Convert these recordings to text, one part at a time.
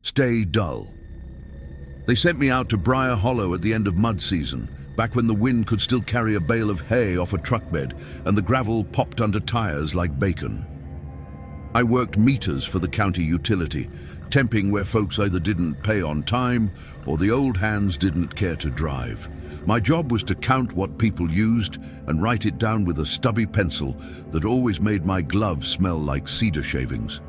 Stay dull. They sent me out to Briar Hollow at the end of mud season, back when the wind could still carry a bale of hay off a truck bed and the gravel popped under tires like bacon. I worked meters for the county utility, temping where folks either didn't pay on time or the old hands didn't care to drive. My job was to count what people used and write it down with a stubby pencil that always made my gloves smell like cedar shavings.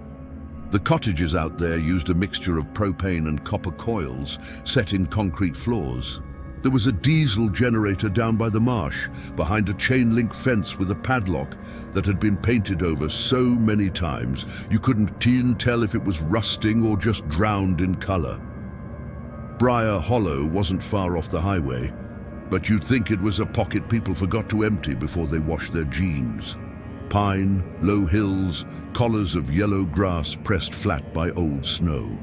The cottages out there used a mixture of propane and copper coils set in concrete floors. There was a diesel generator down by the marsh, behind a chain-link fence with a padlock that had been painted over so many times you couldn't even tell if it was rusting or just drowned in color. Briar Hollow wasn't far off the highway, but you'd think it was a pocket people forgot to empty before they washed their jeans. Pine, low hills, collars of yellow grass pressed flat by old snow.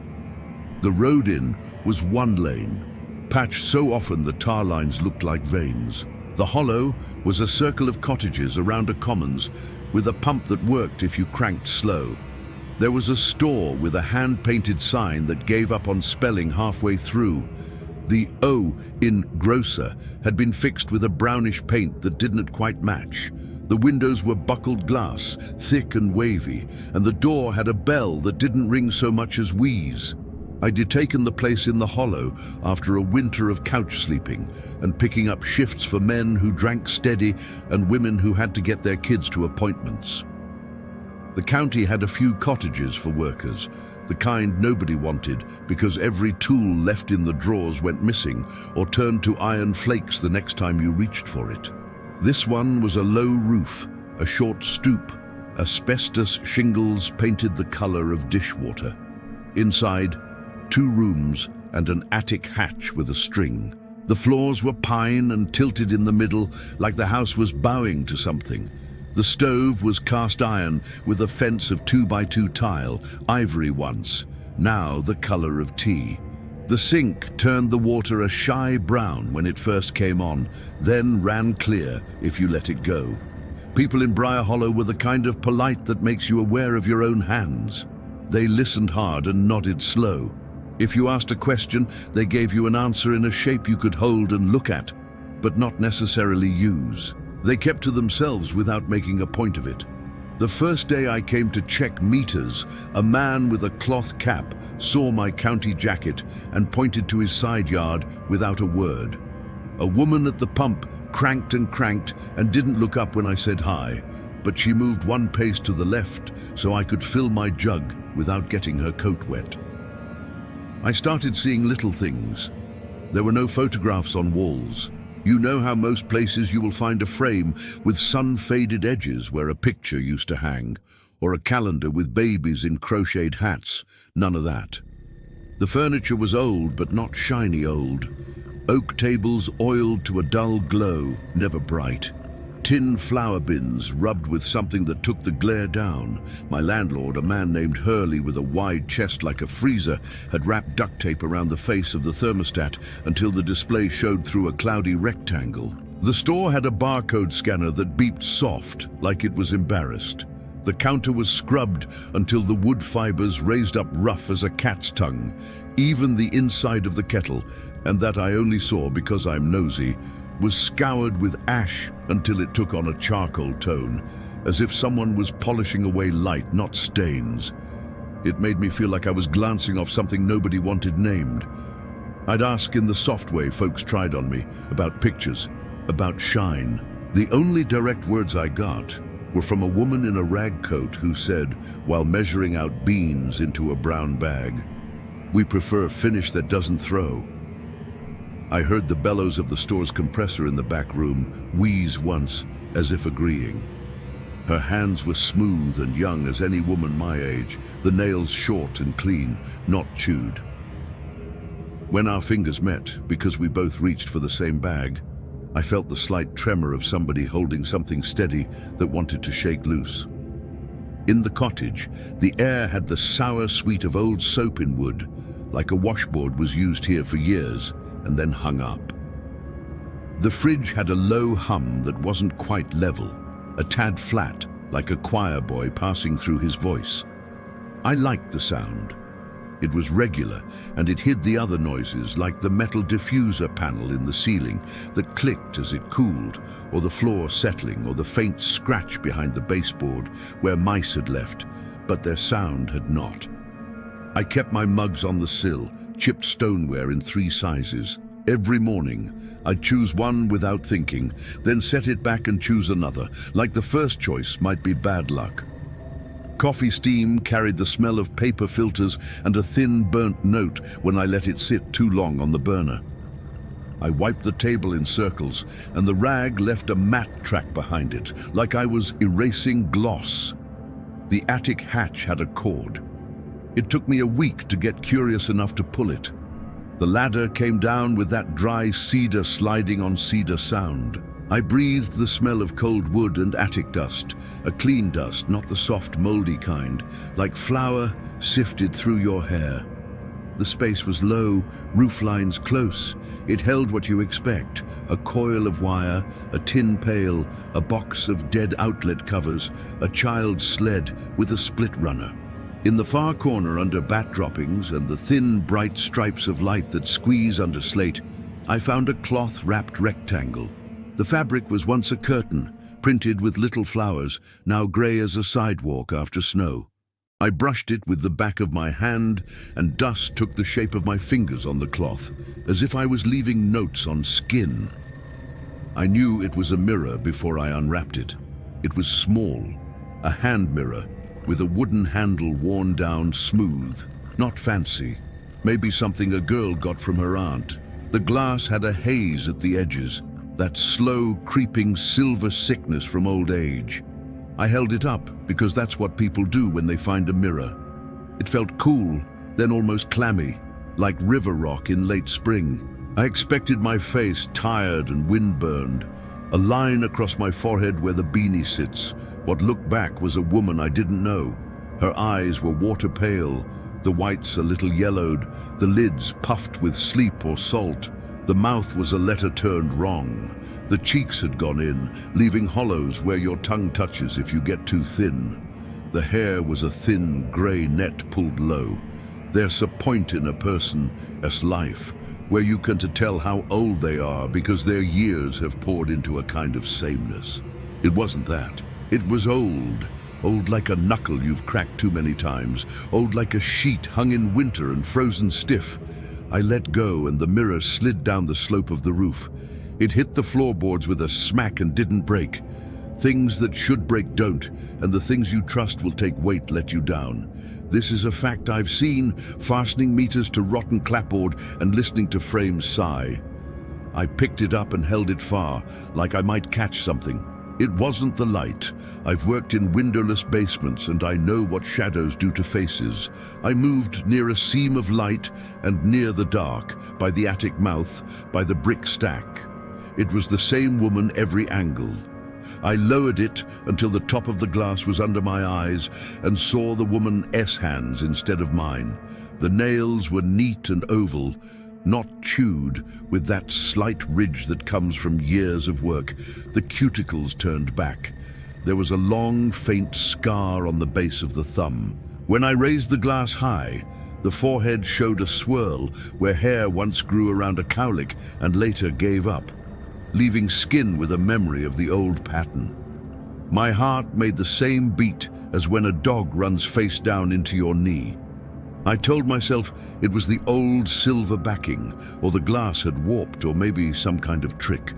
The road in was one lane, patched so often the tar lines looked like veins. The hollow was a circle of cottages around a commons with a pump that worked if you cranked slow. There was a store with a hand-painted sign that gave up on spelling halfway through. The O in grocer had been fixed with a brownish paint that didn't quite match. The windows were buckled glass, thick and wavy, and the door had a bell that didn't ring so much as wheeze. I'd taken the place in the hollow after a winter of couch sleeping and picking up shifts for men who drank steady and women who had to get their kids to appointments. The county had a few cottages for workers, the kind nobody wanted because every tool left in the drawers went missing or turned to iron flakes the next time you reached for it. This one was a low roof, a short stoop, asbestos shingles painted the color of dishwater. Inside, 2 rooms and an attic hatch with a string. The floors were pine and tilted in the middle like the house was bowing to something. The stove was cast iron with a fence of 2x2 tile, ivory once, now the color of tea. The sink turned the water a shy brown when it first came on, then ran clear if you let it go. People in Briar Hollow were the kind of polite that makes you aware of your own hands. They listened hard and nodded slow. If you asked a question, they gave you an answer in a shape you could hold and look at, but not necessarily use. They kept to themselves without making a point of it. The first day I came to check meters, a man with a cloth cap saw my county jacket and pointed to his side yard without a word. A woman at the pump cranked and didn't look up when I said hi, but she moved 1 pace to the left so I could fill my jug without getting her coat wet. I started seeing little things. There were no photographs on walls. You know how most places you will find a frame with sun-faded edges where a picture used to hang, or a calendar with babies in crocheted hats. None of that. The furniture was old, but not shiny old. Oak tables oiled to a dull glow, never bright. Tin flower bins rubbed with something that took the glare down. My landlord, a man named Hurley with a wide chest like a freezer, had wrapped duct tape around the face of the thermostat until the display showed through a cloudy rectangle. The store had a barcode scanner that beeped soft, like it was embarrassed. The counter was scrubbed until the wood fibers raised up rough as a cat's tongue. Even the inside of the kettle, and that I only saw because I'm nosy, was scoured with ash until it took on a charcoal tone, as if someone was polishing away light, not stains. It made me feel like I was glancing off something nobody wanted named. I'd ask in the soft way folks tried on me, about pictures, about shine. The only direct words I got were from a woman in a rag coat who said, while measuring out beans into a brown bag, "We prefer finish that doesn't throw." I heard the bellows of the store's compressor in the back room wheeze once, as if agreeing. Her hands were smooth and young as any woman my age, the nails short and clean, not chewed. When our fingers met, because we both reached for the same bag, I felt the slight tremor of somebody holding something steady that wanted to shake loose. In the cottage, the air had the sour sweet of old soap in wood, like a washboard was used here for years and then hung up. The fridge had a low hum that wasn't quite level, a tad flat, like a choir boy passing through his voice. I liked the sound. It was regular, and it hid the other noises, like the metal diffuser panel in the ceiling that clicked as it cooled, or the floor settling, or the faint scratch behind the baseboard where mice had left, but their sound had not. I kept my mugs on the sill, chipped stoneware in 3 sizes. Every morning, I'd choose one without thinking, then set it back and choose another, like the first choice might be bad luck. Coffee steam carried the smell of paper filters and a thin, burnt note when I let it sit too long on the burner. I wiped the table in circles, and the rag left a matte track behind it, like I was erasing gloss. The attic hatch had a cord. It took me a week to get curious enough to pull it. The ladder came down with that dry cedar sliding on cedar sound. I breathed the smell of cold wood and attic dust, a clean dust, not the soft, moldy kind, like flour sifted through your hair. The space was low, roof lines close. It held what you expect: a coil of wire, a tin pail, a box of dead outlet covers, a child's sled with a split runner. In the far corner, under bat droppings and the thin, bright stripes of light that squeeze under slate, I found a cloth-wrapped rectangle. The fabric was once a curtain, printed with little flowers, now grey as a sidewalk after snow. I brushed it with the back of my hand, and dust took the shape of my fingers on the cloth, as if I was leaving notes on skin. I knew it was a mirror before I unwrapped it. It was small, a hand mirror, with a wooden handle worn down smooth, not fancy, maybe something a girl got from her aunt. The glass had a haze at the edges, that slow, creeping silver sickness from old age. I held it up because that's what people do when they find a mirror. It felt cool, then almost clammy, like river rock in late spring. I expected my face tired and windburned, a line across my forehead where the beanie sits. What looked back was a woman I didn't know. Her eyes were water pale, the whites a little yellowed, the lids puffed with sleep or salt. The mouth was a letter turned wrong. The cheeks had gone in, leaving hollows where your tongue touches if you get too thin. The hair was a thin, grey net pulled low. There's a point in a person, as life, where you can tell how old they are because their years have poured into a kind of sameness. It wasn't that. It was old. Old like a knuckle you've cracked too many times. Old like a sheet hung in winter and frozen stiff. I let go and the mirror slid down the slope of the roof. It hit the floorboards with a smack and didn't break. Things that should break don't, and the things you trust will take weight let you down. This is a fact I've seen, fastening meters to rotten clapboard and listening to frames sigh. I picked it up and held it far, like I might catch something. It wasn't the light. I've worked in windowless basements and I know what shadows do to faces. I moved near a seam of light and near the dark, by the attic mouth, by the brick stack. It was the same woman every angle. I lowered it until the top of the glass was under my eyes and saw the woman S-hands instead of mine. The nails were neat and oval, not chewed, with that slight ridge that comes from years of work. The cuticles turned back. There was a long, faint scar on the base of the thumb. When I raised the glass high, the forehead showed a swirl where hair once grew around a cowlick and later gave up, leaving skin with a memory of the old pattern. My heart made the same beat as when a dog runs face down into your knee. I told myself it was the old silver backing, or the glass had warped, or maybe some kind of trick.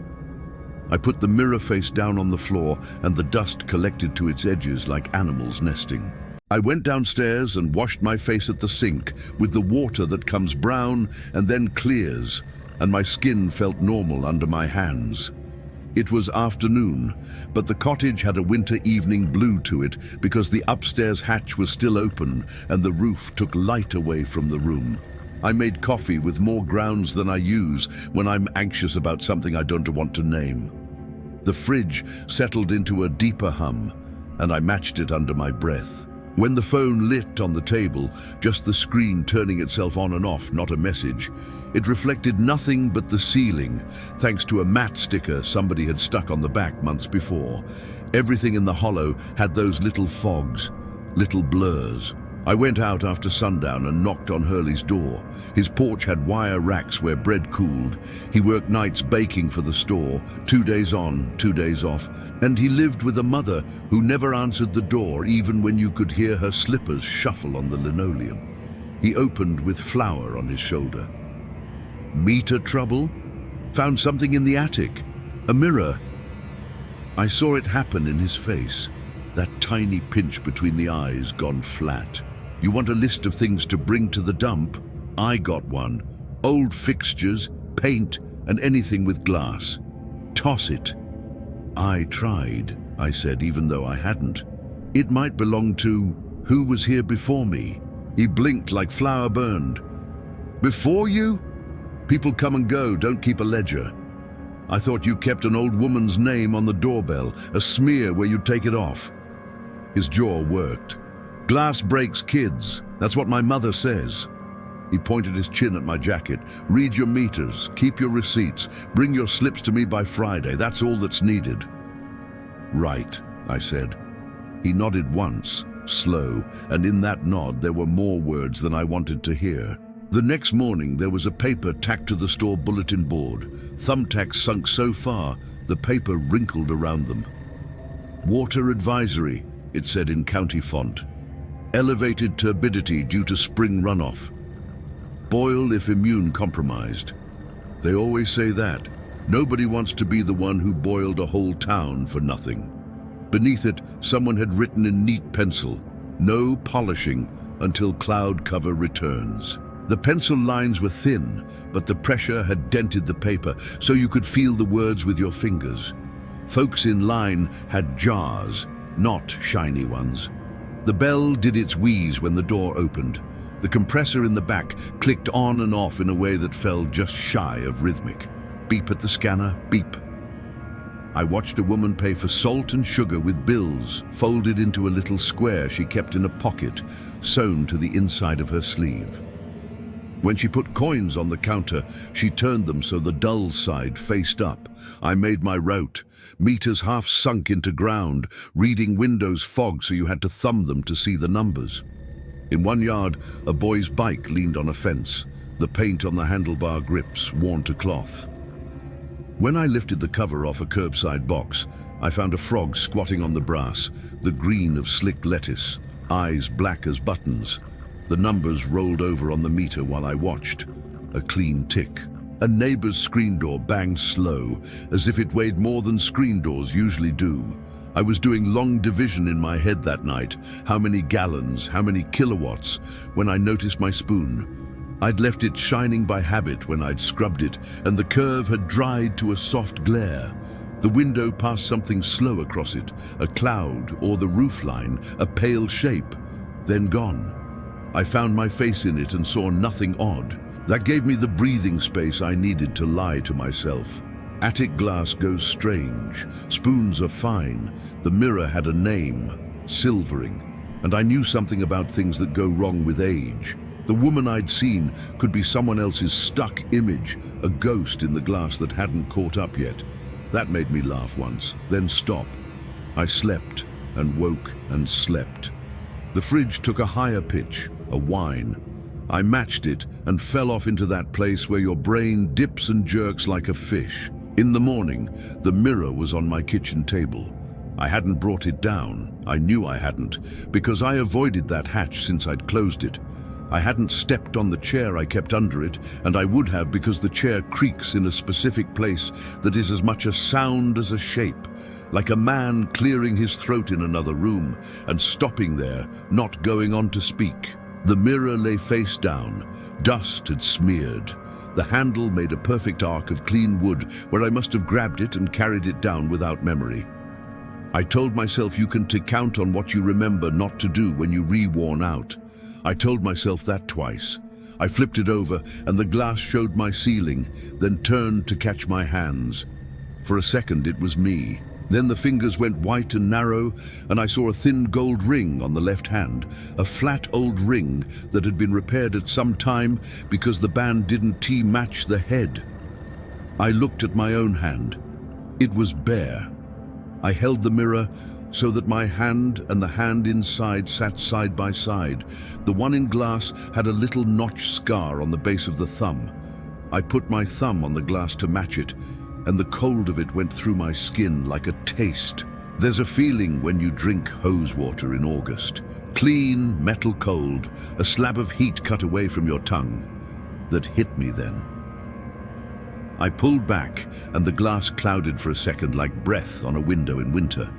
I put the mirror face down on the floor and the dust collected to its edges like animals nesting. I went downstairs and washed my face at the sink with the water that comes brown and then clears, and my skin felt normal under my hands. It was afternoon, but the cottage had a winter evening blue to it because the upstairs hatch was still open and the roof took light away from the room. I made coffee with more grounds than I use when I'm anxious about something I don't want to name. The fridge settled into a deeper hum, and I matched it under my breath. When the phone lit on the table, just the screen turning itself on and off, not a message, it reflected nothing but the ceiling, thanks to a matte sticker somebody had stuck on the back months before. Everything in the hollow had those little fogs, little blurs. I went out after sundown and knocked on Hurley's door. His porch had wire racks where bread cooled. He worked nights baking for the store, 2 days on, 2 days off, and he lived with a mother who never answered the door even when you could hear her slippers shuffle on the linoleum. He opened with flour on his shoulder. Meter trouble? Found something in the attic. A mirror. I saw it happen in his face. That tiny pinch between the eyes gone flat. You want a list of things to bring to the dump? I got one. Old fixtures, paint, and anything with glass. Toss it. I tried, I said, even though I hadn't. It might belong to who was here before me. He blinked like flour burned. Before you? People come and go, don't keep a ledger. I thought you kept an old woman's name on the doorbell, a smear where you'd take it off. His jaw worked. Glass breaks kids. That's what my mother says. He pointed his chin at my jacket. Read your meters, keep your receipts, bring your slips to me by Friday. That's all that's needed. Right, I said. He nodded once, slow, and in that nod there were more words than I wanted to hear. The next morning there was a paper tacked to the store bulletin board. Thumbtacks sunk so far, the paper wrinkled around them. Water advisory, it said in county font. Elevated turbidity due to spring runoff. Boil if immune compromised. They always say that. Nobody wants to be the one who boiled a whole town for nothing. Beneath it, someone had written in neat pencil, no polishing until cloud cover returns. The pencil lines were thin, but the pressure had dented the paper, so you could feel the words with your fingers. Folks in line had jars, not shiny ones. The bell did its wheeze when the door opened. The compressor in the back clicked on and off in a way that fell just shy of rhythmic. Beep at the scanner, beep. I watched a woman pay for salt and sugar with bills folded into a little square she kept in a pocket sewn to the inside of her sleeve. When she put coins on the counter, she turned them so the dull side faced up. I made my route, meters half sunk into ground, reading windows fog so you had to thumb them to see the numbers. In one yard, a boy's bike leaned on a fence, the paint on the handlebar grips worn to cloth. When I lifted the cover off a curbside box, I found a frog squatting on the brass, the green of slick lettuce, eyes black as buttons. The numbers rolled over on the meter while I watched. A clean tick. A neighbor's screen door banged slow, as if it weighed more than screen doors usually do. I was doing long division in my head that night. How many gallons, how many kilowatts, when I noticed my spoon. I'd left it shining by habit when I'd scrubbed it, and the curve had dried to a soft glare. The window passed something slow across it, a cloud or the roof line, a pale shape, then gone. I found my face in it and saw nothing odd. That gave me the breathing space I needed to lie to myself. Attic glass goes strange. Spoons are fine. The mirror had a name, silvering, and I knew something about things that go wrong with age. The woman I'd seen could be someone else's stuck image, a ghost in the glass that hadn't caught up yet. That made me laugh once, then stop. I slept and woke and slept. The fridge took a higher pitch, a whine. I matched it and fell off into that place where your brain dips and jerks like a fish. In the morning, the mirror was on my kitchen table. I hadn't brought it down. I knew I hadn't, because I avoided that hatch since I'd closed it. I hadn't stepped on the chair I kept under it, and I would have because the chair creaks in a specific place that is as much a sound as a shape, like a man clearing his throat in another room and stopping there, not going on to speak. The mirror lay face down. Dust had smeared. The handle made a perfect arc of clean wood where I must have grabbed it and carried it down without memory. I told myself you can count on what you remember not to do when you re-worn out. I told myself that twice. I flipped it over and the glass showed my ceiling, then turned to catch my hands. For a second it was me. Then the fingers went white and narrow, and I saw a thin gold ring on the left hand, a flat old ring that had been repaired at some time because the band didn't match the head. I looked at my own hand. It was bare. I held the mirror, so that my hand and the hand inside sat side by side. The one in glass had a little notch scar on the base of the thumb. I put my thumb on the glass to match it, and the cold of it went through my skin like a taste. There's a feeling when you drink hose water in August. Clean, metal cold, a slab of heat cut away from your tongue. That hit me then. I pulled back, and the glass clouded for a second like breath on a window in winter.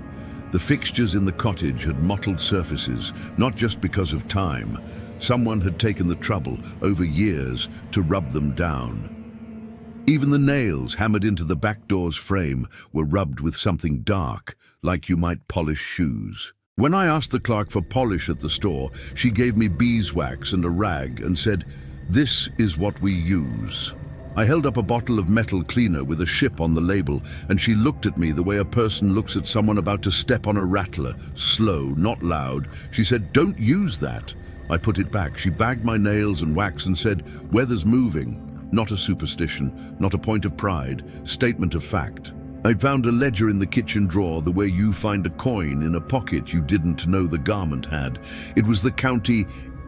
The fixtures in the cottage had mottled surfaces, not just because of time. Someone had taken the trouble, over years, to rub them down. Even the nails hammered into the back door's frame were rubbed with something dark, like you might polish shoes. When I asked the clerk for polish at the store, she gave me beeswax and a rag and said, "This is what we use." I held up a bottle of metal cleaner with a ship on the label, and she looked at me the way a person looks at someone about to step on a rattler. Slow, not loud. She said, "Don't use that." I put it back. She bagged my nails and wax and said, "Weather's moving." Not a superstition, not a point of pride, statement of fact. I found a ledger in the kitchen drawer the way you find a coin in a pocket you didn't know the garment had. It was the county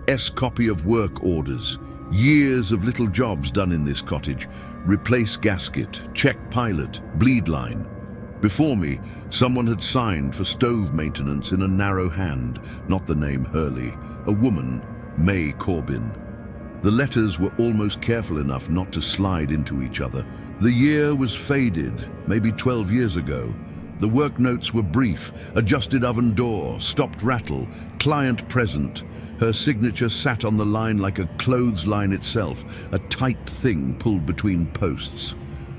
S copy of work orders. Years of little jobs done in this cottage. Replace gasket, check pilot, bleed line. Before me, someone had signed for stove maintenance in a narrow hand, not the name Hurley. A woman, May Corbin. The letters were almost careful enough not to slide into each other. The year was faded, maybe 12 years ago. The work notes were brief: adjusted oven door, stopped rattle, client present. Her signature sat on the line like a clothesline itself, a tight thing pulled between posts.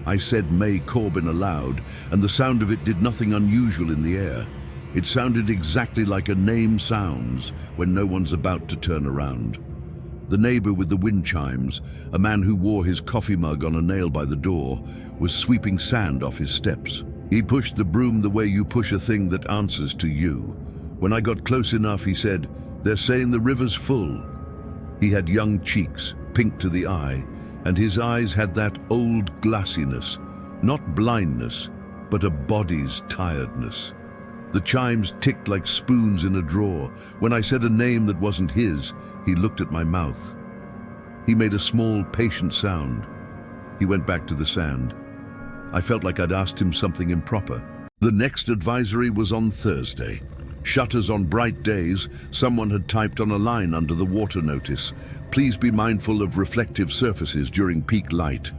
I said May Corbin aloud, and the sound of it did nothing unusual in the air. It sounded exactly like a name sounds when no one's about to turn around. The neighbor with the wind chimes, a man who wore his coffee mug on a nail by the door, was sweeping sand off his steps. He pushed the broom the way you push a thing that answers to you. When I got close enough, he said, "They're saying the river's full." He had young cheeks, pink to the eye, and his eyes had that old glassiness, not blindness, but a body's tiredness. The chimes ticked like spoons in a drawer. When I said a name that wasn't his, he looked at my mouth. He made a small, patient sound. He went back to the sand. I felt like I'd asked him something improper. The next advisory was on Thursday. Shutters on bright days. Someone had typed on a line under the water notice, "Please be mindful of reflective surfaces during peak light."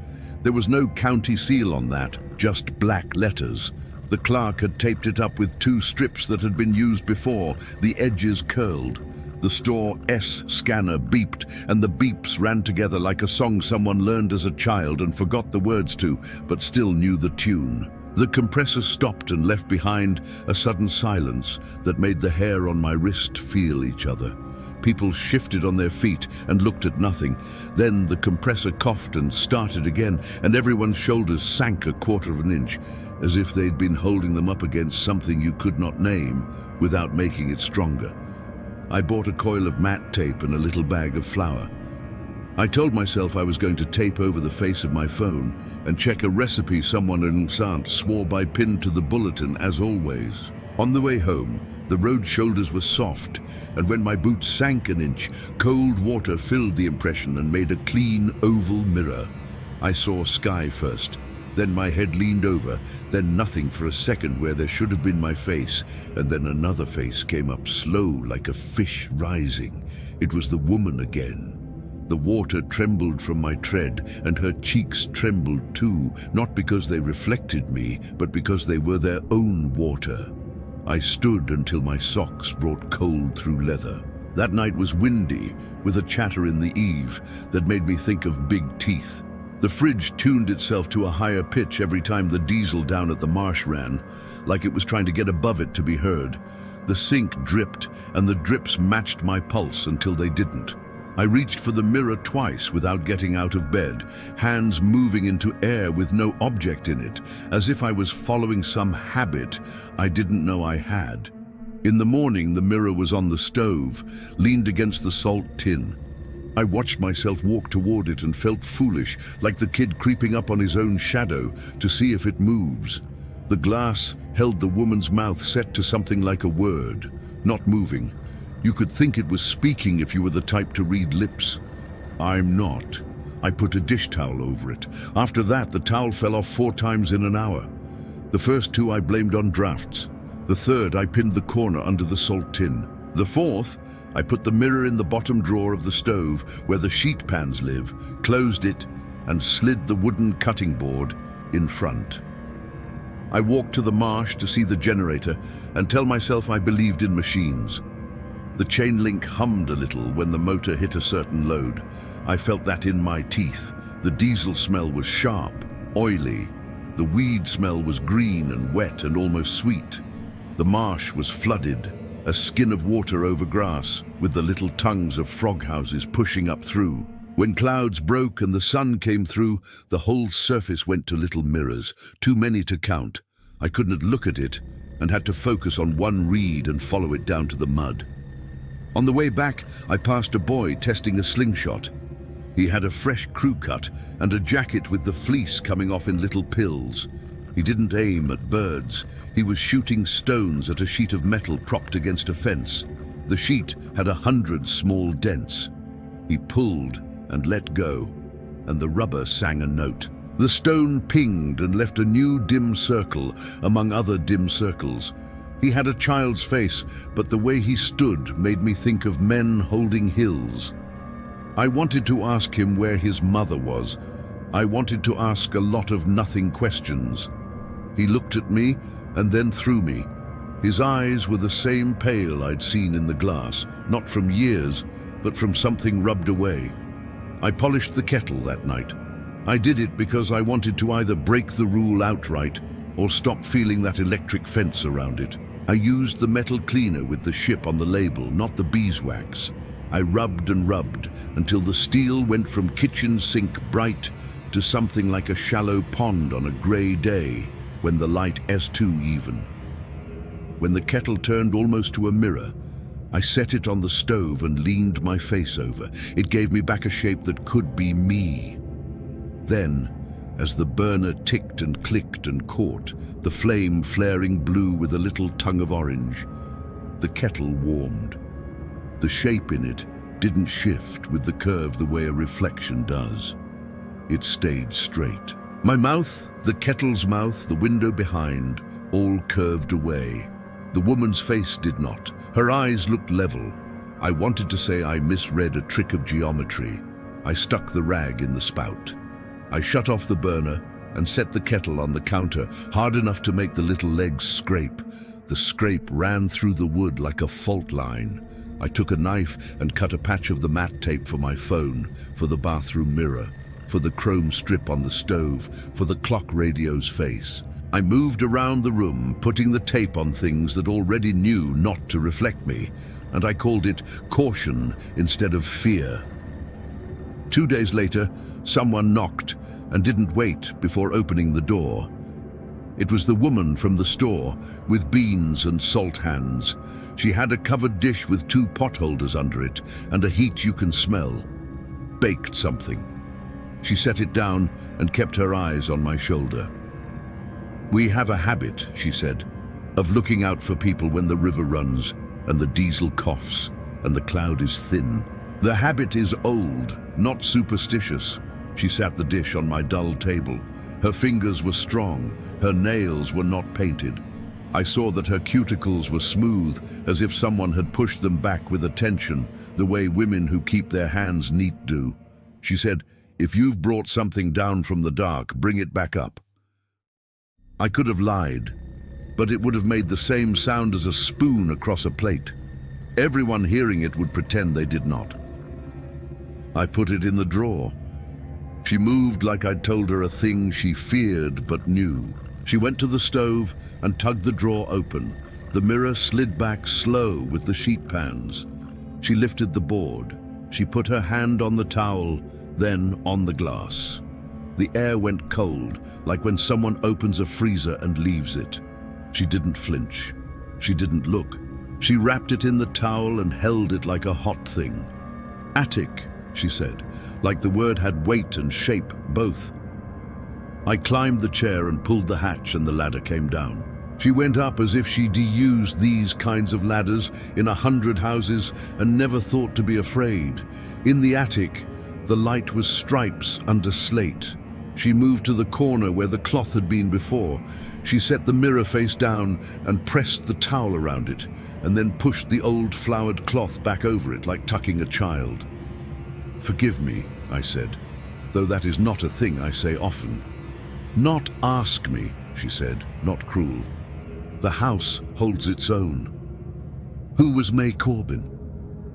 There was no county seal on that, just black letters. The clerk had taped it up with 2 strips that had been used before, the edges curled. The store S scanner beeped, and the beeps ran together like a song someone learned as a child and forgot the words to, but still knew the tune. The compressor stopped and left behind a sudden silence that made the hair on my wrist feel each other. People shifted on their feet and looked at nothing. Then the compressor coughed and started again, and everyone's shoulders sank a quarter of an inch, as if they'd been holding them up against something you could not name without making it stronger. I bought a coil of matte tape and a little bag of flour. I told myself I was going to tape over the face of my phone and check a recipe someone in Lusant swore by pinned to the bulletin as always. On the way home, the road shoulders were soft, and when my boots sank an inch, cold water filled the impression and made a clean oval mirror. I saw sky first, then my head leaned over, then nothing for a second where there should have been my face, and then another face came up slow like a fish rising. It was the woman again. The water trembled from my tread, and her cheeks trembled too, not because they reflected me, but because they were their own water. I stood until my socks brought cold through leather. That night was windy, with a chatter in the eave that made me think of big teeth. The fridge tuned itself to a higher pitch every time the diesel down at the marsh ran, like it was trying to get above it to be heard. The sink dripped, and the drips matched my pulse until they didn't. I reached for the mirror twice without getting out of bed, hands moving into air with no object in it, as if I was following some habit I didn't know I had. In the morning, the mirror was on the stove, leaned against the salt tin. I watched myself walk toward it and felt foolish, like the kid creeping up on his own shadow to see if it moves. The glass held the woman's mouth set to something like a word, not moving. You could think it was speaking if you were the type to read lips. I'm not. I put a dish towel over it. After that, the towel fell off 4 times in an hour. The first 2 I blamed on drafts. The third, I pinned the corner under the salt tin. The fourth, I put the mirror in the bottom drawer of the stove where the sheet pans live, closed it, and slid the wooden cutting board in front. I walked to the marsh to see the generator and tell myself I believed in machines. The chain link hummed a little when the motor hit a certain load. I felt that in my teeth. The diesel smell was sharp, oily. The weed smell was green and wet and almost sweet. The marsh was flooded, a skin of water over grass, with the little tongues of frog houses pushing up through. When clouds broke and the sun came through, the whole surface went to little mirrors, too many to count. I couldn't look at it and had to focus on one reed and follow it down to the mud. On the way back, I passed a boy testing a slingshot. He had a fresh crew cut and a jacket with the fleece coming off in little pills. He didn't aim at birds. He was shooting stones at a sheet of metal propped against a fence. The sheet had 100 small dents. He pulled and let go, and the rubber sang a note. The stone pinged and left a new dim circle among other dim circles. He had a child's face, but the way he stood made me think of men holding hills. I wanted to ask him where his mother was. I wanted to ask a lot of nothing questions. He looked at me and then through me. His eyes were the same pale I'd seen in the glass, not from years, but from something rubbed away. I polished the kettle that night. I did it because I wanted to either break the rule outright or stop feeling that electric fence around it. I used the metal cleaner with the ship on the label, not the beeswax. I rubbed and rubbed until the steel went from kitchen sink bright to something like a shallow pond on a grey day when the light S2 even. When the kettle turned almost to a mirror, I set it on the stove and leaned my face over. It gave me back a shape that could be me. Then, as the burner ticked and clicked and caught, the flame flaring blue with a little tongue of orange, the kettle warmed. The shape in it didn't shift with the curve the way a reflection does. It stayed straight. My mouth, the kettle's mouth, the window behind, all curved away. The woman's face did not. Her eyes looked level. I wanted to say I misread a trick of geometry. I stuck the rag in the spout. I shut off the burner and set the kettle on the counter, hard enough to make the little legs scrape. The scrape ran through the wood like a fault line. I took a knife and cut a patch of the matte tape for my phone, for the bathroom mirror, for the chrome strip on the stove, for the clock radio's face. I moved around the room, putting the tape on things that already knew not to reflect me, and I called it caution instead of fear. 2 days later, someone knocked and didn't wait before opening the door. It was the woman from the store, with beans and salt hands. She had a covered dish with 2 pot holders under it, and a heat you can smell. Baked something. She set it down and kept her eyes on my shoulder. "We have a habit," she said, "of looking out for people when the river runs, and the diesel coughs, and the cloud is thin. The habit is old, not superstitious." She sat the dish on my dull table. Her fingers were strong, her nails were not painted. I saw that her cuticles were smooth, as if someone had pushed them back with attention, the way women who keep their hands neat do. She said, "If you've brought something down from the dark, bring it back up." I could have lied, but it would have made the same sound as a spoon across a plate. Everyone hearing it would pretend they did not. I put it in the drawer. She moved like I'd told her a thing she feared but knew. She went to the stove and tugged the drawer open. The mirror slid back slow with the sheet pans. She lifted the board. She put her hand on the towel, then on the glass. The air went cold, like when someone opens a freezer and leaves it. She didn't flinch. She didn't look. She wrapped it in the towel and held it like a hot thing. "Attic," she said, like the word had weight and shape, both. I climbed the chair and pulled the hatch, and the ladder came down. She went up as if she'd used these kinds of ladders in 100 houses and never thought to be afraid. In the attic, the light was stripes under slate. She moved to the corner where the cloth had been before. She set the mirror face down and pressed the towel around it, and then pushed the old flowered cloth back over it like tucking a child. "Forgive me," I said, though that is not a thing I say often. "Not ask me," she said, not cruel. "The house holds its own." "Who was May Corbin?"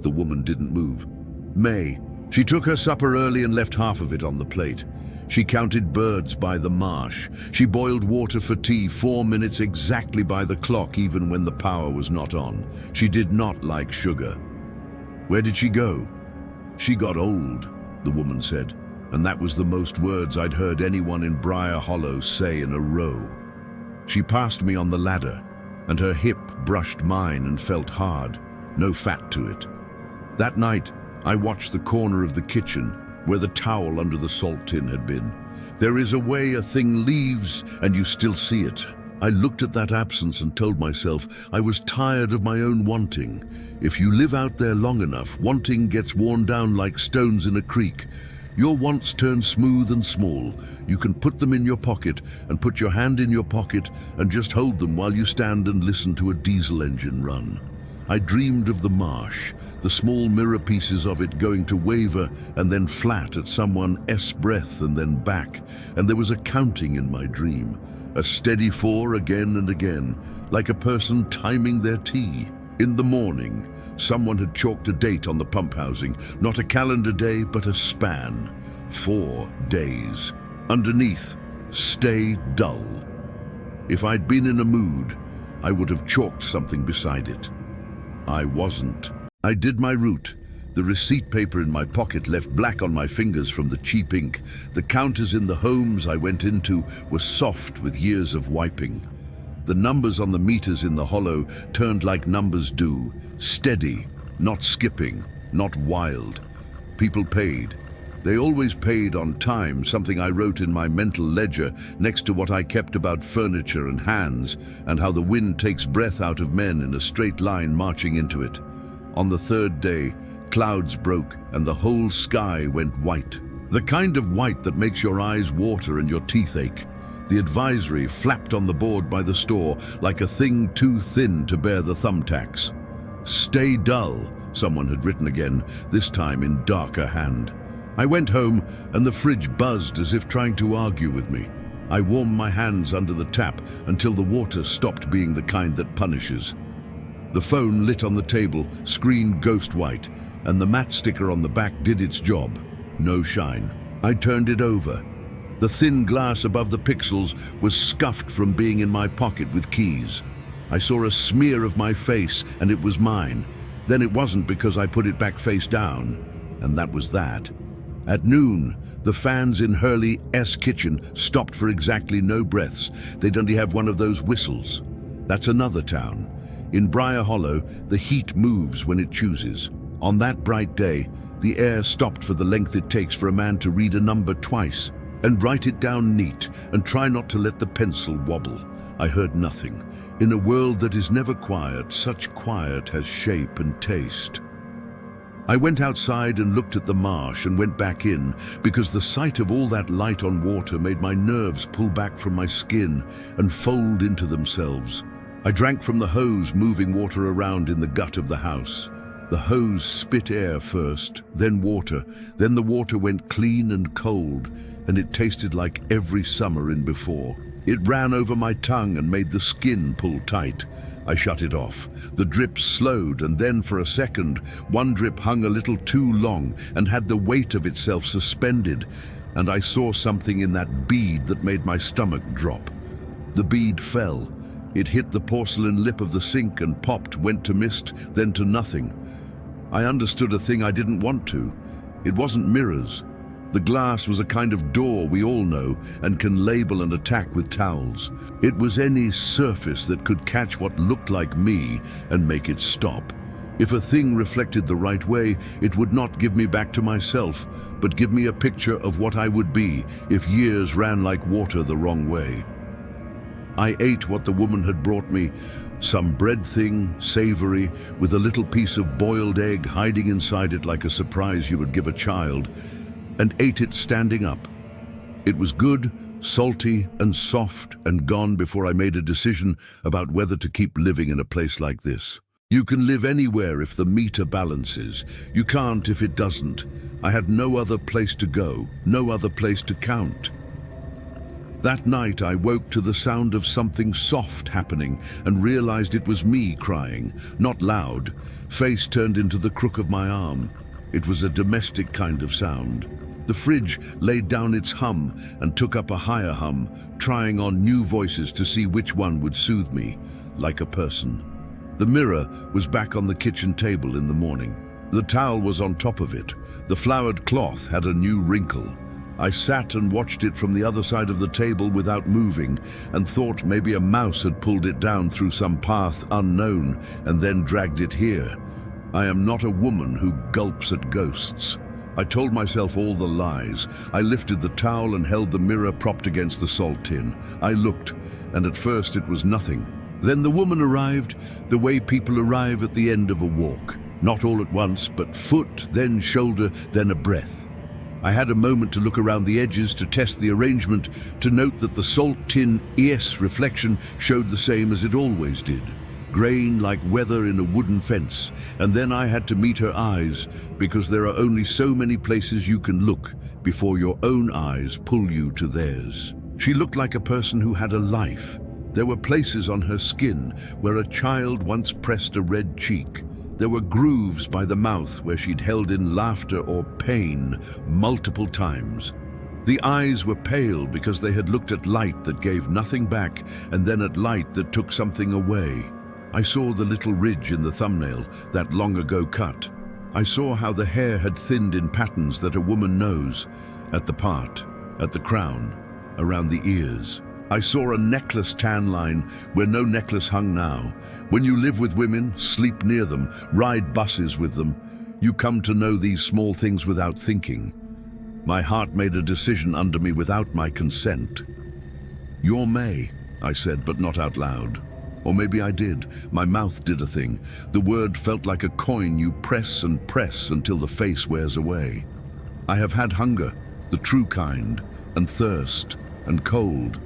The woman didn't move. "May. She took her supper early and left half of it on the plate. She counted birds by the marsh. She boiled water for tea 4 minutes exactly by the clock, even when the power was not on. She did not like sugar." "Where did she go?" "She got old," the woman said, and that was the most words I'd heard anyone in Briar Hollow say in a row. She passed me on the ladder, and her hip brushed mine and felt hard, no fat to it. That night, I watched the corner of the kitchen, where the towel under the salt tin had been. There is a way a thing leaves, and you still see it. I looked at that absence and told myself I was tired of my own wanting. If you live out there long enough, wanting gets worn down like stones in a creek. Your wants turn smooth and small. You can put them in your pocket and put your hand in your pocket and just hold them while you stand and listen to a diesel engine run. I dreamed of the marsh, the small mirror pieces of it going to waver and then flat at someone's breath and then back, and there was a counting in my dream, a steady 4 again and again, like a person timing their tea. In the morning, someone had chalked a date on the pump housing, not a calendar day, but a span. 4 days. Underneath, "Stay dull." If I'd been in a mood, I would have chalked something beside it. I wasn't. I did my route. The receipt paper in my pocket left black on my fingers from the cheap ink. The counters in the homes I went into were soft with years of wiping. The numbers on the meters in the hollow turned like numbers do, steady, not skipping, not wild. People paid. They always paid on time, something I wrote in my mental ledger next to what I kept about furniture and hands, and how the wind takes breath out of men in a straight line marching into it. On the 3rd day, clouds broke and the whole sky went white. The kind of white that makes your eyes water and your teeth ache. The advisory flapped on the board by the store like a thing too thin to bear the thumbtacks. "Stay dull," someone had written again, this time in darker hand. I went home and the fridge buzzed as if trying to argue with me. I warmed my hands under the tap until the water stopped being the kind that punishes. The phone lit on the table, screen ghost white, and the matte sticker on the back did its job. No shine. I turned it over. The thin glass above the pixels was scuffed from being in my pocket with keys. I saw a smear of my face and it was mine. Then it wasn't because I put it back face down, and that was that. At noon, the fans in Hurley's kitchen stopped for exactly no breaths. They'd only have one of those whistles. That's another town. In Briar Hollow, the heat moves when it chooses. On that bright day, the air stopped for the length it takes for a man to read a number twice and write it down neat and try not to let the pencil wobble. I heard nothing. In a world that is never quiet, such quiet has shape and taste. I went outside and looked at the marsh and went back in because the sight of all that light on water made my nerves pull back from my skin and fold into themselves. I drank from the hose moving water around in the gut of the house. The hose spit air first, then water. Then the water went clean and cold, and it tasted like every summer in before. It ran over my tongue and made the skin pull tight. I shut it off. The drips slowed, and then for a second, one drip hung a little too long and had the weight of itself suspended, and I saw something in that bead that made my stomach drop. The bead fell. It hit the porcelain lip of the sink and popped, went to mist, then to nothing. I understood a thing I didn't want to. It wasn't mirrors. The glass was a kind of door we all know and can label and attack with towels. It was any surface that could catch what looked like me and make it stop. If a thing reflected the right way, it would not give me back to myself, but give me a picture of what I would be if years ran like water the wrong way. I ate what the woman had brought me, some bread thing, savory, with a little piece of boiled egg hiding inside it like a surprise you would give a child, and ate it standing up. It was good, salty and soft, and gone before I made a decision about whether to keep living in a place like this. You can live anywhere if the meter balances. You can't if it doesn't. I had no other place to go, no other place to count. That night I woke to the sound of something soft happening and realized it was me crying, not loud. Face turned into the crook of my arm. It was a domestic kind of sound. The fridge laid down its hum and took up a higher hum, trying on new voices to see which one would soothe me, like a person. The mirror was back on the kitchen table in the morning. The towel was on top of it. The flowered cloth had a new wrinkle. I sat and watched it from the other side of the table without moving and thought maybe a mouse had pulled it down through some path unknown and then dragged it here. I am not a woman who gulps at ghosts. I told myself all the lies. I lifted the towel and held the mirror propped against the salt tin. I looked, and at first it was nothing. Then the woman arrived, the way people arrive at the end of a walk. Not all at once, but foot, then shoulder, then a breath. I had a moment to look around the edges to test the arrangement, to note that the salt tin ES reflection showed the same as it always did. Grain like weather in a wooden fence, and then I had to meet her eyes, because there are only so many places you can look before your own eyes pull you to theirs. She looked like a person who had a life. There were places on her skin where a child once pressed a red cheek. There were grooves by the mouth where she'd held in laughter or pain multiple times. The eyes were pale because they had looked at light that gave nothing back and then at light that took something away. I saw the little ridge in the thumbnail, that long ago cut. I saw how the hair had thinned in patterns that a woman knows, at the part, at the crown, around the ears. I saw a necklace tan line where no necklace hung now. When you live with women, sleep near them, ride buses with them, you come to know these small things without thinking. My heart made a decision under me without my consent. "You're May," I said, but not out loud. Or maybe I did. My mouth did a thing. The word felt like a coin you press and press until the face wears away. I have had hunger, the true kind, and thirst, and cold.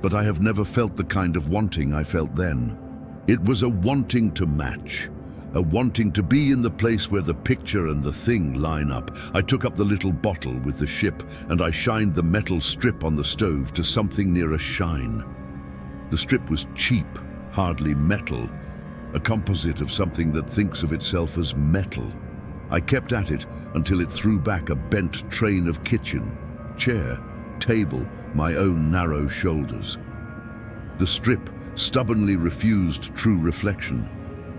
But I have never felt the kind of wanting I felt then. It was a wanting to match, a wanting to be in the place where the picture and the thing line up. I took up the little bottle with the ship and I shined the metal strip on the stove to something near a shine. The strip was cheap, hardly metal, a composite of something that thinks of itself as metal. I kept at it until it threw back a bent train of kitchen, chair, table, my own narrow shoulders. The strip stubbornly refused true reflection,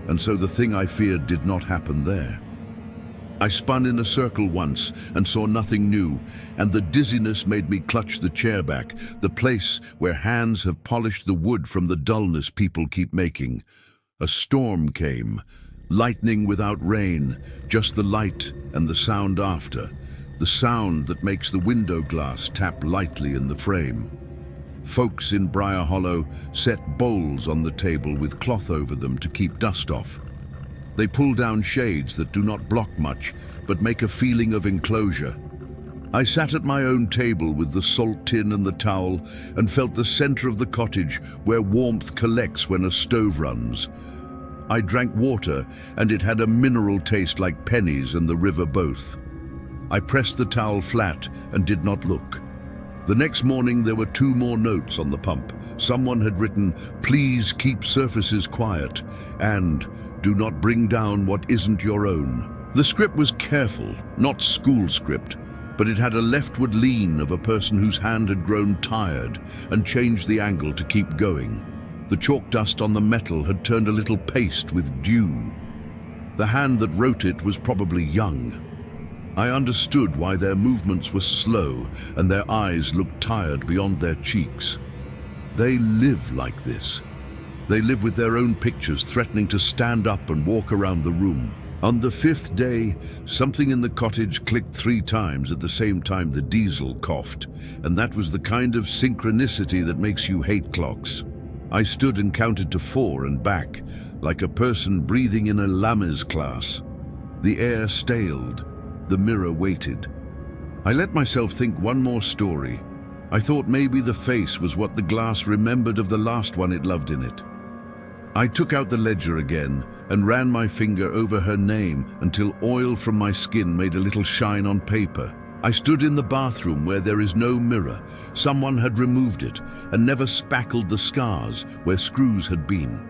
and so the thing I feared did not happen there. I spun in a circle once and saw nothing new, and the dizziness made me clutch the chair back, the place where hands have polished the wood from the dullness people keep making. A storm came, lightning without rain, just the light and the sound after. The sound that makes the window glass tap lightly in the frame. Folks in Briar Hollow set bowls on the table with cloth over them to keep dust off. They pull down shades that do not block much, but make a feeling of enclosure. I sat at my own table with the salt tin and the towel and felt the center of the cottage where warmth collects when a stove runs. I drank water and it had a mineral taste like pennies and the river both. I pressed the towel flat and did not look. The next morning there were 2 more notes on the pump. Someone had written, "Please keep surfaces quiet," and "Do not bring down what isn't your own." The script was careful, not school script, but it had a leftward lean of a person whose hand had grown tired and changed the angle to keep going. The chalk dust on the metal had turned a little paste with dew. The hand that wrote it was probably young. I understood why their movements were slow and their eyes looked tired beyond their cheeks. They live like this. They live with their own pictures, threatening to stand up and walk around the room. On the 5th day, something in the cottage clicked 3 times at the same time the diesel coughed, and that was the kind of synchronicity that makes you hate clocks. I stood and counted to 4 and back, like a person breathing in a Lames class. The air staled. The mirror waited. I let myself think one more story. I thought maybe the face was what the glass remembered of the last one it loved in it. I took out the ledger again and ran my finger over her name until oil from my skin made a little shine on paper. I stood in the bathroom where there is no mirror. Someone had removed it and never spackled the scars where screws had been.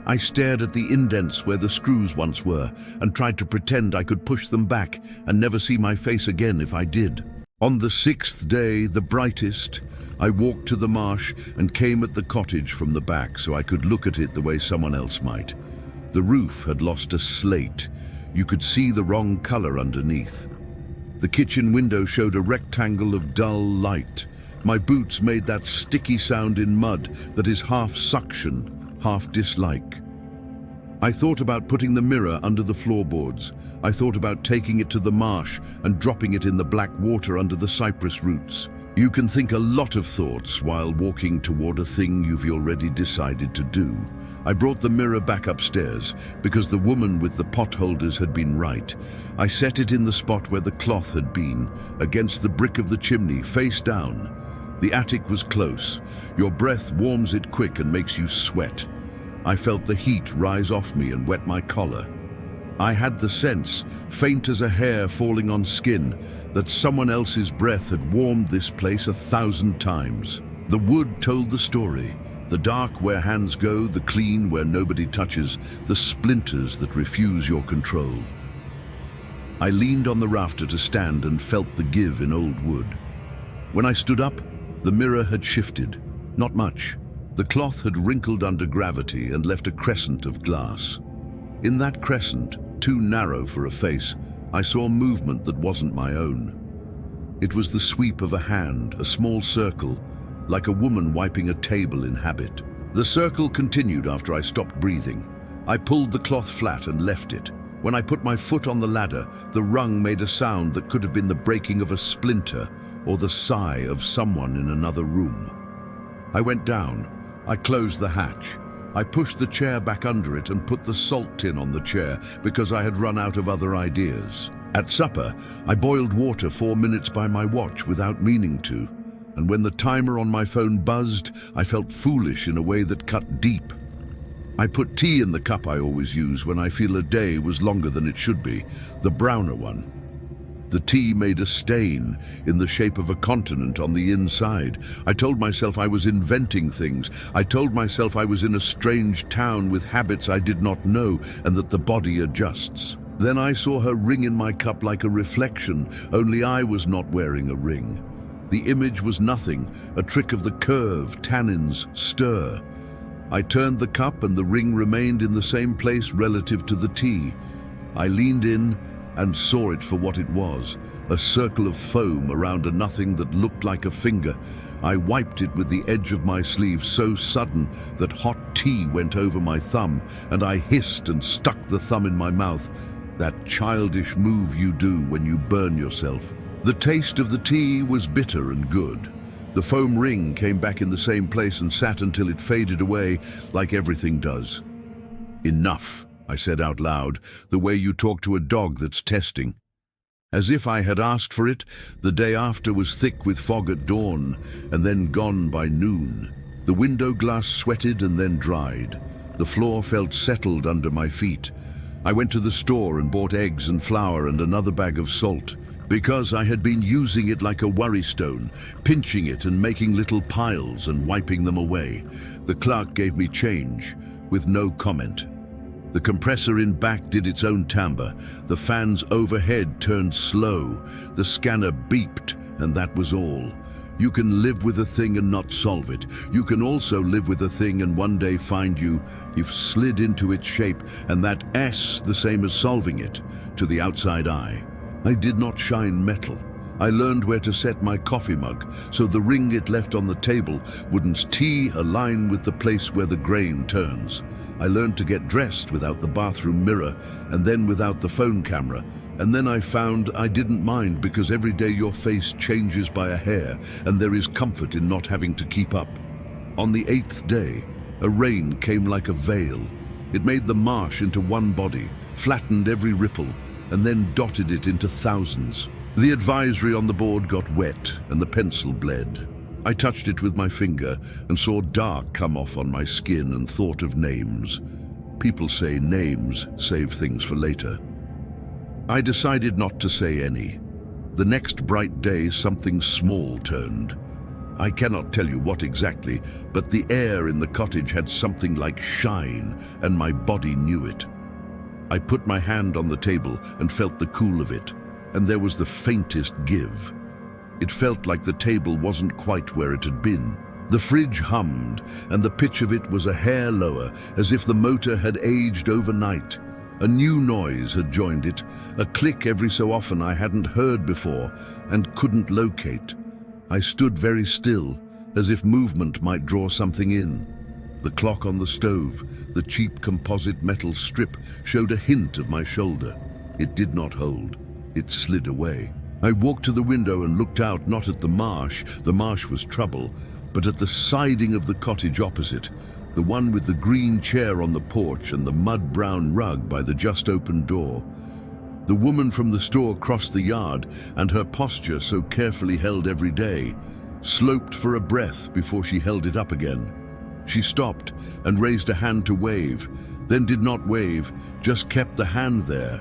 I stared at the indents where the screws once were and tried to pretend I could push them back and never see my face again if I did. On the 6th day, the brightest, I walked to the marsh and came at the cottage from the back so I could look at it the way someone else might. The roof had lost a slate. You could see the wrong color underneath. The kitchen window showed a rectangle of dull light. My boots made that sticky sound in mud that is half suction, half dislike. I thought about putting the mirror under the floorboards. I thought about taking it to the marsh and dropping it in the black water under the cypress roots. You can think a lot of thoughts while walking toward a thing you've already decided to do. I brought the mirror back upstairs because the woman with the pot holders had been right. I set it in the spot where the cloth had been, against the brick of the chimney, face down. The attic was close. Your breath warms it quick and makes you sweat. I felt the heat rise off me and wet my collar. I had the sense, faint as a hair falling on skin, that someone else's breath had warmed this place 1,000 times. The wood told the story. The dark where hands go, the clean where nobody touches, the splinters that refuse your control. I leaned on the rafter to stand and felt the give in old wood. When I stood up, the mirror had shifted. Not much. The cloth had wrinkled under gravity and left a crescent of glass. In that crescent, too narrow for a face, I saw movement that wasn't my own. It was the sweep of a hand, a small circle, like a woman wiping a table in habit. The circle continued after I stopped breathing. I pulled the cloth flat and left it. When I put my foot on the ladder, the rung made a sound that could have been the breaking of a splinter or the sigh of someone in another room. I went down. I closed the hatch. I pushed the chair back under it and put the salt tin on the chair because I had run out of other ideas. At supper, I boiled water 4 minutes by my watch without meaning to, and when the timer on my phone buzzed, I felt foolish in a way that cut deep. I put tea in the cup I always use when I feel a day was longer than it should be, the browner one. The tea made a stain in the shape of a continent on the inside. I told myself I was inventing things. I told myself I was in a strange town with habits I did not know and that the body adjusts. Then I saw her ring in my cup like a reflection, only I was not wearing a ring. The image was nothing, a trick of the curve, tannins, stir. I turned the cup and the ring remained in the same place relative to the tea. I leaned in and saw it for what it was, a circle of foam around a nothing that looked like a finger. I wiped it with the edge of my sleeve so sudden that hot tea went over my thumb, and I hissed and stuck the thumb in my mouth, that childish move you do when you burn yourself. The taste of the tea was bitter and good. The foam ring came back in the same place and sat until it faded away, like everything does. Enough, I said out loud, the way you talk to a dog that's testing. As if I had asked for it, the day after was thick with fog at dawn, and then gone by noon. The window glass sweated and then dried. The floor felt settled under my feet. I went to the store and bought eggs and flour and another bag of salt, because I had been using it like a worry stone, pinching it and making little piles and wiping them away. The clerk gave me change, with no comment. The compressor in back did its own timbre. The fans overhead turned slow. The scanner beeped, and that was all. You can live with a thing and not solve it. You can also live with a thing and one day find you've slid into its shape, and that S the same as solving it, to the outside eye. I did not shine metal. I learned where to set my coffee mug so the ring it left on the table wouldn't align with the place where the grain turns. I learned to get dressed without the bathroom mirror and then without the phone camera. And then I found I didn't mind because every day your face changes by a hair and there is comfort in not having to keep up. On the 8th day, a rain came like a veil. It made the marsh into one body, flattened every ripple, and then dotted it into thousands. The advisory on the board got wet and the pencil bled. I touched it with my finger and saw dark come off on my skin and thought of names. People say names save things for later. I decided not to say any. The next bright day, something small turned. I cannot tell you what exactly, but the air in the cottage had something like shine, and my body knew it. I put my hand on the table and felt the cool of it, and there was the faintest give. It felt like the table wasn't quite where it had been. The fridge hummed, and the pitch of it was a hair lower, as if the motor had aged overnight. A new noise had joined it, a click every so often I hadn't heard before and couldn't locate. I stood very still, as if movement might draw something in. The clock on the stove, the cheap composite metal strip, showed a hint of my shoulder. It did not hold. It slid away. I walked to the window and looked out, not at the marsh was trouble, but at the siding of the cottage opposite, the one with the green chair on the porch and the mud-brown rug by the just-opened door. The woman from the store crossed the yard, and her posture, so carefully held every day, sloped for a breath before she held it up again. She stopped and raised a hand to wave, then did not wave, just kept the hand there,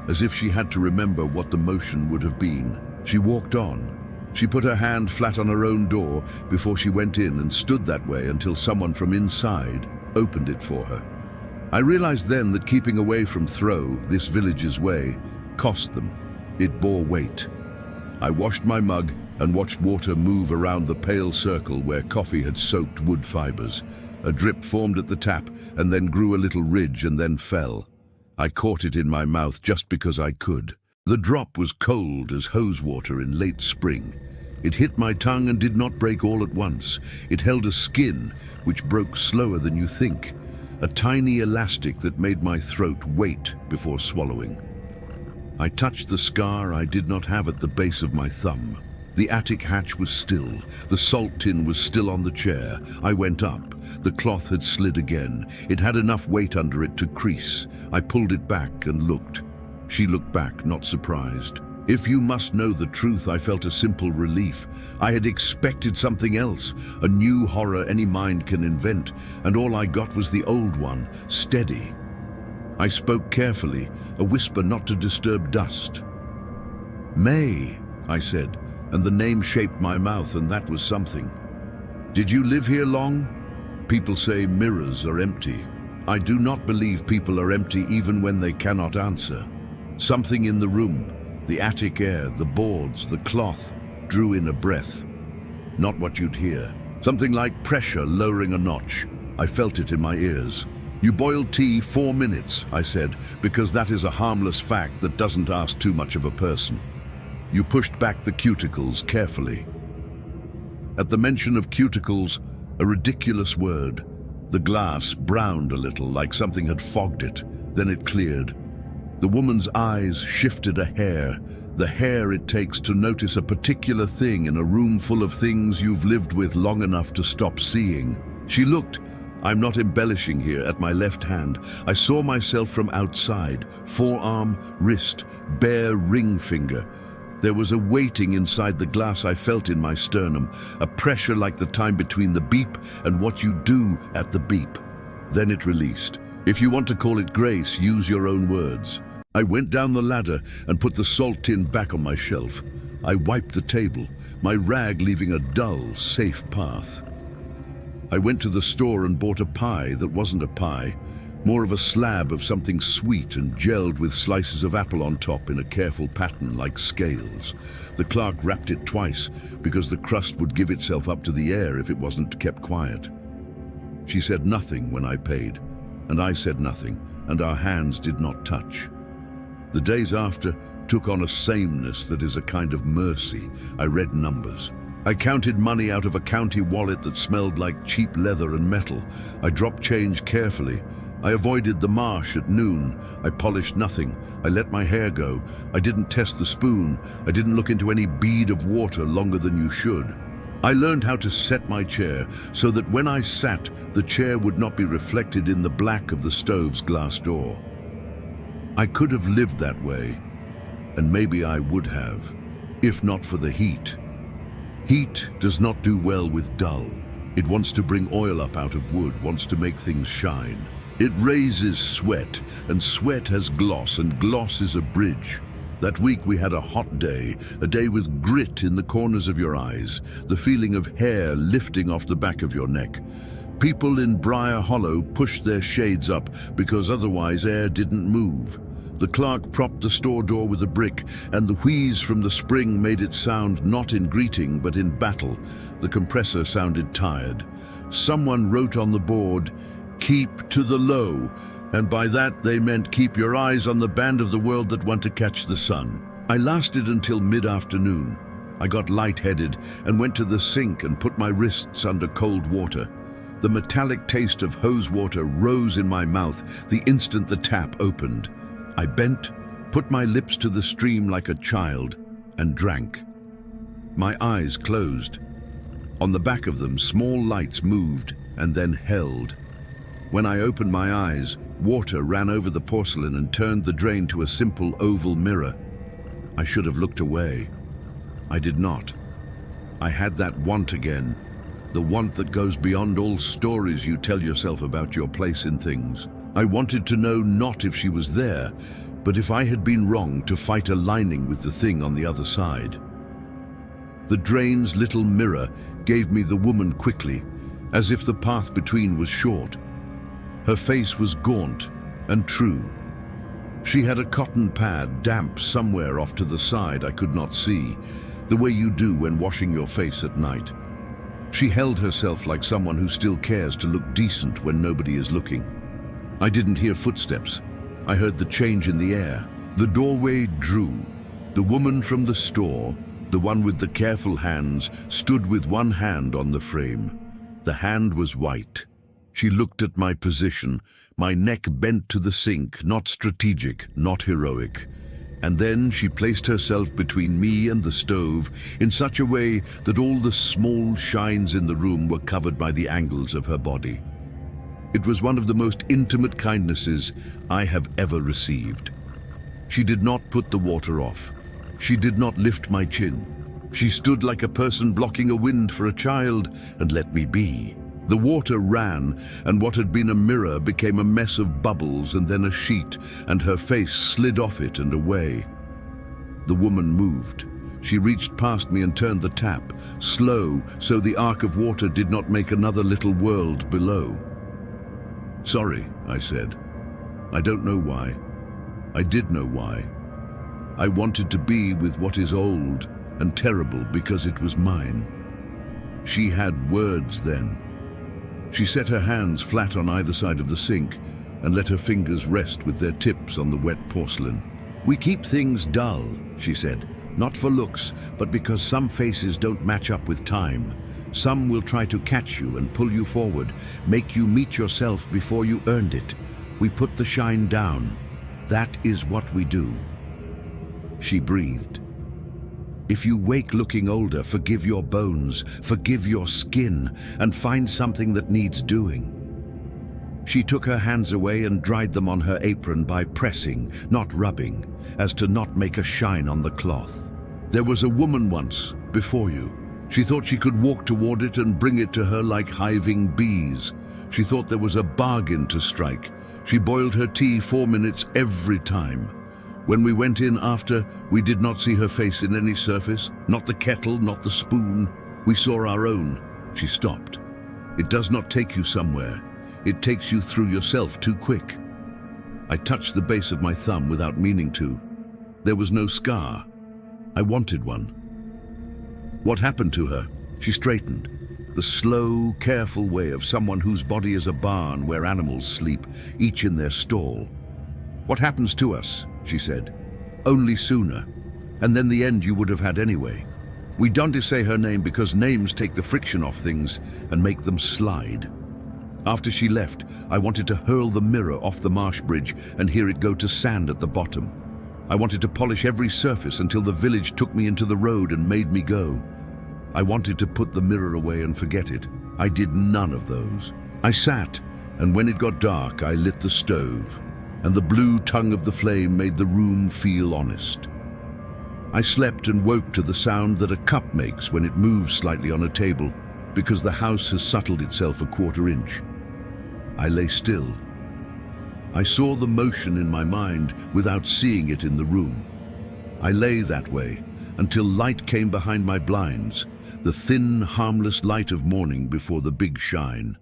as if she had to remember what the motion would have been. She walked on. She put her hand flat on her own door before she went in and stood that way until someone from inside opened it for her. I realized then that keeping away from Throw, this village's way, cost them. It bore weight. I washed my mug and watched water move around the pale circle where coffee had soaked wood fibers. A drip formed at the tap and then grew a little ridge and then fell. I caught it in my mouth just because I could. The drop was cold as hose water in late spring. It hit my tongue and did not break all at once. It held a skin which broke slower than you think, a tiny elastic that made my throat wait before swallowing. I touched the scar I did not have at the base of my thumb. The attic hatch was still. The salt tin was still on the chair. I went up. The cloth had slid again. It had enough weight under it to crease. I pulled it back and looked. She looked back, not surprised. If you must know the truth, I felt a simple relief. I had expected something else, a new horror any mind can invent, and all I got was the old one, steady. I spoke carefully, a whisper not to disturb dust. "May," I said, and the name shaped my mouth, and that was something. "Did you live here long?" People say mirrors are empty. I do not believe people are empty even when they cannot answer. Something in the room, the attic air, the boards, the cloth, drew in a breath. Not what you'd hear. Something like pressure lowering a notch. I felt it in my ears. "You boiled tea 4 minutes," I said, because that is a harmless fact that doesn't ask too much of a person. You pushed back the cuticles carefully. At the mention of cuticles, a ridiculous word, the glass browned a little like something had fogged it, then it cleared. The woman's eyes shifted a hair, the hair it takes to notice a particular thing in a room full of things you've lived with long enough to stop seeing. She looked, I'm not embellishing here, at my left hand. I saw myself from outside, forearm, wrist, bare ring finger. There was a weighting inside the glass I felt in my sternum, a pressure like the time between the beep and what you do at the beep. Then it released. If you want to call it grace, use your own words. I went down the ladder and put the salt tin back on my shelf. I wiped the table, my rag leaving a dull, safe path. I went to the store and bought a pie that wasn't a pie, more of a slab of something sweet and gelled with slices of apple on top in a careful pattern like scales. The clerk wrapped it twice because the crust would give itself up to the air if it wasn't kept quiet. She said nothing when I paid, and I said nothing, and our hands did not touch. The days after took on a sameness that is a kind of mercy. I read numbers. I counted money out of a county wallet that smelled like cheap leather and metal. I dropped change carefully. I avoided the marsh at noon. I polished nothing. I let my hair go. I didn't test the spoon. I didn't look into any bead of water longer than you should. I learned how to set my chair so that when I sat, the chair would not be reflected in the black of the stove's glass door. I could have lived that way, and maybe I would have, if not for the heat. Heat does not do well with dull. It wants to bring oil up out of wood, wants to make things shine. It raises sweat, and sweat has gloss, and gloss is a bridge. That week we had a hot day, a day with grit in the corners of your eyes, the feeling of hair lifting off the back of your neck. People in Briar Hollow pushed their shades up because otherwise air didn't move. The clerk propped the store door with a brick, and the wheeze from the spring made it sound not in greeting but in battle. The compressor sounded tired. Someone wrote on the board, "Keep to the low," and by that they meant keep your eyes on the band of the world that want to catch the sun. I lasted until mid-afternoon. I got lightheaded and went to the sink and put my wrists under cold water. The metallic taste of hose water rose in my mouth the instant the tap opened. I bent, put my lips to the stream like a child, and drank. My eyes closed. On the back of them, small lights moved and then held. When I opened my eyes, water ran over the porcelain and turned the drain to a simple oval mirror. I should have looked away. I did not. I had that want again, the want that goes beyond all stories you tell yourself about your place in things. I wanted to know not if she was there, but if I had been wrong to fight a lining with the thing on the other side. The drain's little mirror gave me the woman quickly, as if the path between was short. Her face was gaunt and true. She had a cotton pad damp somewhere off to the side I could not see, the way you do when washing your face at night. She held herself like someone who still cares to look decent when nobody is looking. I didn't hear footsteps. I heard the change in the air. The doorway drew. The woman from the store, the one with the careful hands, stood with one hand on the frame. The hand was white. She looked at my position, my neck bent to the sink, not strategic, not heroic. And then she placed herself between me and the stove in such a way that all the small shines in the room were covered by the angles of her body. It was one of the most intimate kindnesses I have ever received. She did not put the water off. She did not lift my chin. She stood like a person blocking a wind for a child and let me be. The water ran, and what had been a mirror became a mess of bubbles and then a sheet, and her face slid off it and away. The woman moved. She reached past me and turned the tap, slow, so the arc of water did not make another little world below. "Sorry," I said. "I don't know why. I did know why. I wanted to be with what is old and terrible because it was mine." She had words then. She set her hands flat on either side of the sink and let her fingers rest with their tips on the wet porcelain. "We keep things dull," she said, "not for looks, but because some faces don't match up with time. Some will try to catch you and pull you forward, make you meet yourself before you earned it. We put the shine down. That is what we do." She breathed. "If you wake looking older, forgive your bones, forgive your skin, and find something that needs doing." She took her hands away and dried them on her apron by pressing, not rubbing, as to not make a shine on the cloth. "There was a woman once, before you. She thought she could walk toward it and bring it to her like hiving bees. She thought there was a bargain to strike. She boiled her tea 4 minutes every time. When we went in after, we did not see her face in any surface, not the kettle, not the spoon. We saw our own." She stopped. "It does not take you somewhere. It takes you through yourself too quick." I touched the base of my thumb without meaning to. There was no scar. I wanted one. "What happened to her?" She straightened. The slow, careful way of someone whose body is a barn where animals sleep, each in their stall. "What happens to us?" she said. only sooner. And then the end you would have had anyway. We don't say her name because names take the friction off things and make them slide. After she left, I wanted to hurl the mirror off the marsh bridge and hear it go to sand at the bottom. I wanted to polish every surface until the village took me into the road and made me go. I wanted to put the mirror away and forget it. I did none of those. I sat, and when it got dark, I lit the stove, and the blue tongue of the flame made the room feel honest. I slept and woke to the sound that a cup makes when it moves slightly on a table, because the house has settled itself a quarter inch. I lay still. I saw the motion in my mind without seeing it in the room. I lay that way until light came behind my blinds, the thin, harmless light of morning before the big shine.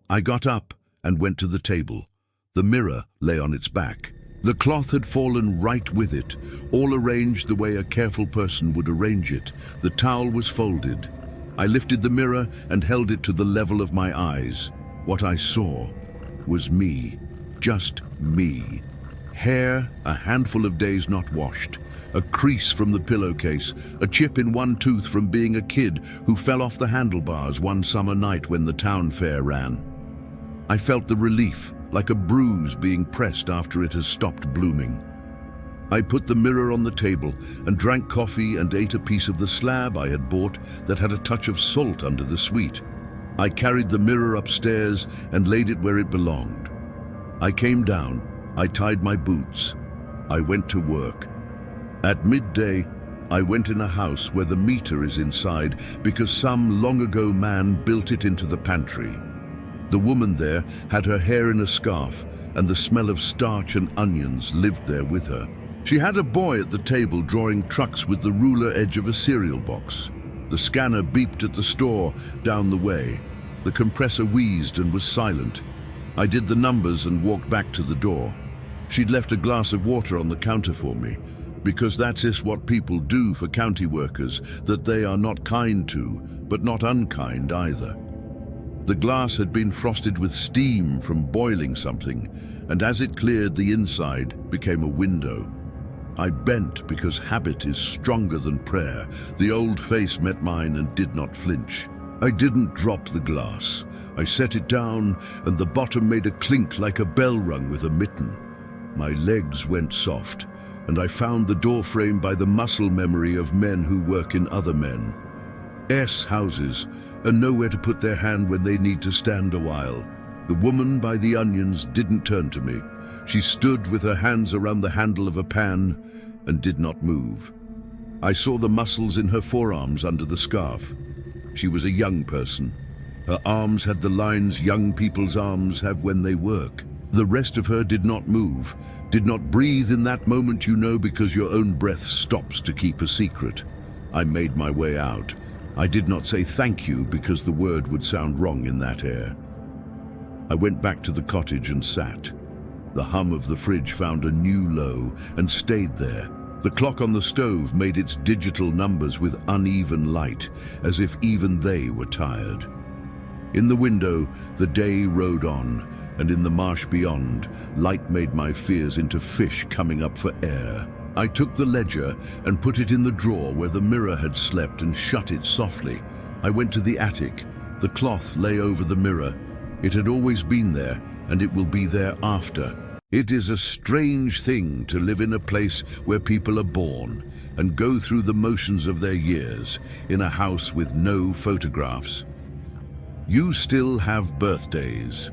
I got up and went to the table. The mirror lay on its back. The cloth had fallen right with it, all arranged the way a careful person would arrange it. The towel was folded. I lifted the mirror and held it to the level of my eyes. What I saw was me, just me. Hair, a handful of days not washed, a crease from the pillowcase, a chip in one tooth from being a kid who fell off the handlebars one summer night when the town fair ran. I felt the relief, like a bruise being pressed after it has stopped blooming. I put the mirror on the table and drank coffee and ate a piece of the slab I had bought that had a touch of salt under the sweet. I carried the mirror upstairs and laid it where it belonged. I came down, I tied my boots. I went to work. At midday, I went in a house where the meter is inside because some long ago man built it into the pantry. The woman there had her hair in a scarf, and the smell of starch and onions lived there with her. She had a boy at the table drawing trucks with the ruler edge of a cereal box. The scanner beeped at the store down the way. The compressor wheezed and was silent. I did the numbers and walked back to the door. She'd left a glass of water on the counter for me, because that is what people do for county workers that they are not kind to, but not unkind either. The glass had been frosted with steam from boiling something, and as it cleared, the inside became a window. I bent because habit is stronger than prayer. The old face met mine and did not flinch. I didn't drop the glass. I set it down, and the bottom made a clink like a bell rung with a mitten. My legs went soft, and I found the door frame by the muscle memory of men who work in other men. Houses, and nowhere to put their hand when they need to stand a while. The woman by the onions didn't turn to me. She stood with her hands around the handle of a pan and did not move. I saw the muscles in her forearms under the scarf. She was a young person. Her arms had the lines young people's arms have when they work. The rest of her did not move, did not breathe in that moment, you know, because your own breath stops to keep a secret. I made my way out. I did not say thank you because the word would sound wrong in that air. I went back to the cottage and sat. The hum of the fridge found a new low and stayed there. The clock on the stove made its digital numbers with uneven light, as if even they were tired. In the window, the day rode on, and in the marsh beyond, light made my fears into fish coming up for air. I took the ledger and put it in the drawer where the mirror had slept and shut it softly. I went to the attic. The cloth lay over the mirror. It had always been there, and it will be there after. It is a strange thing to live in a place where people are born and go through the motions of their years in a house with no photographs. You still have birthdays.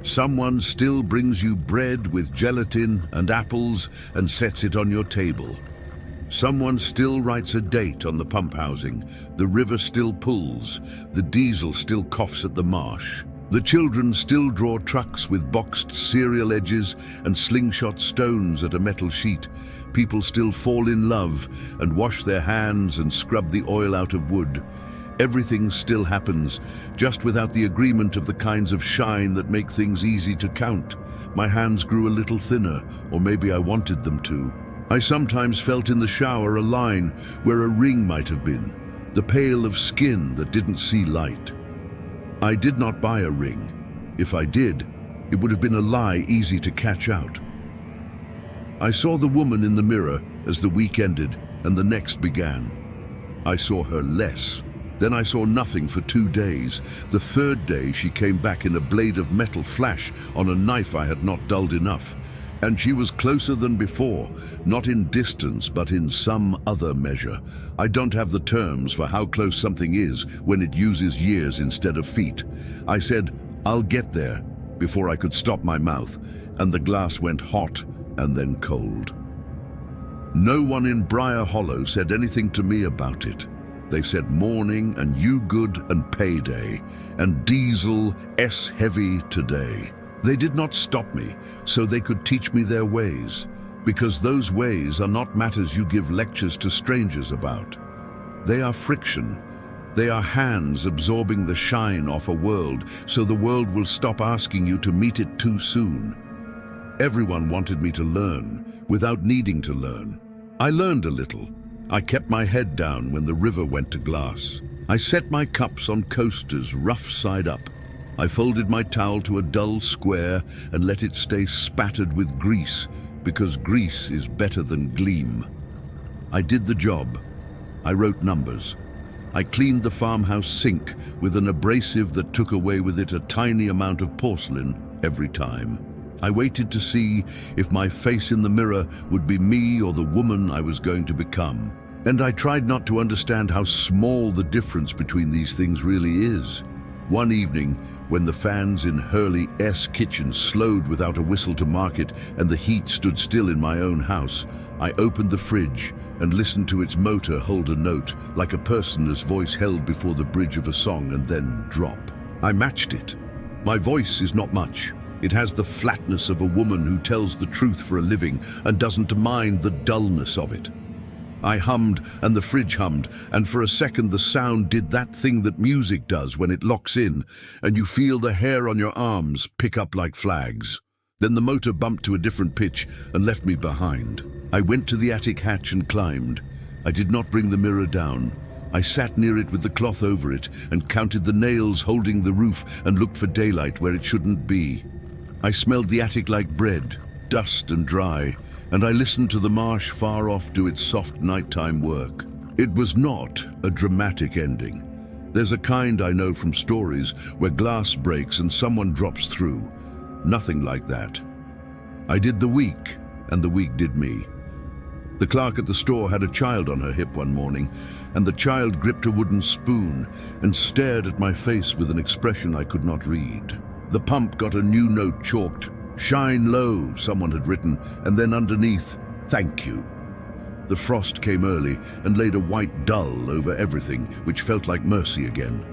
Someone still brings you bread with gelatin and apples and sets it on your table. Someone still writes a date on the pump housing. The river still pulls. The diesel still coughs at the marsh. The children still draw trucks with boxed cereal edges and slingshot stones at a metal sheet. People still fall in love and wash their hands and scrub the oil out of wood. Everything still happens, just without the agreement of the kinds of shine that make things easy to count. My hands grew a little thinner, or maybe I wanted them to. I sometimes felt in the shower a line where a ring might have been, the pale of skin that didn't see light. I did not buy a ring. If I did, it would have been a lie easy to catch out. I saw the woman in the mirror as the week ended and the next began. I saw her less. Then I saw nothing for 2 days. The third day she came back in a blade of metal flash on a knife I had not dulled enough. And she was closer than before, not in distance, but in some other measure. I don't have the terms for how close something is when it uses years instead of feet. I said, "I'll get there," before I could stop my mouth, and the glass went hot and then cold. No one in Briar Hollow said anything to me about it. They said morning and you good and payday, and diesel S-heavy today. They did not stop me, so they could teach me their ways, because those ways are not matters you give lectures to strangers about. They are friction. They are hands absorbing the shine off a world, so the world will stop asking you to meet it too soon. Everyone wanted me to learn, without needing to learn. I learned a little. I kept my head down when the river went to glass. I set my cups on coasters, rough side up. I folded my towel to a dull square and let it stay spattered with grease, because grease is better than gleam. I did the job. I wrote numbers. I cleaned the farmhouse sink with an abrasive that took away with it a tiny amount of porcelain every time. I waited to see if my face in the mirror would be me or the woman I was going to become. And I tried not to understand how small the difference between these things really is. One evening, when the fans in Hurley's kitchen slowed without a whistle to mark it and the heat stood still in my own house, I opened the fridge and listened to its motor hold a note, like a person's voice held before the bridge of a song and then drop. I matched it. My voice is not much. It has the flatness of a woman who tells the truth for a living and doesn't mind the dullness of it. I hummed and the fridge hummed, and for a second the sound did that thing that music does when it locks in, and you feel the hair on your arms pick up like flags. Then the motor bumped to a different pitch and left me behind. I went to the attic hatch and climbed. I did not bring the mirror down. I sat near it with the cloth over it and counted the nails holding the roof and looked for daylight where it shouldn't be. I smelled the attic like bread, dust and dry, and I listened to the marsh far off do its soft nighttime work. It was not a dramatic ending. There's a kind I know from stories where glass breaks and someone drops through. Nothing like that. I did the week, and the week did me. The clerk at the store had a child on her hip one morning, and the child gripped a wooden spoon and stared at my face with an expression I could not read. The pump got a new note chalked. "Shine low," someone had written, and then underneath, "Thank you." The frost came early and laid a white dull over everything, which felt like mercy again.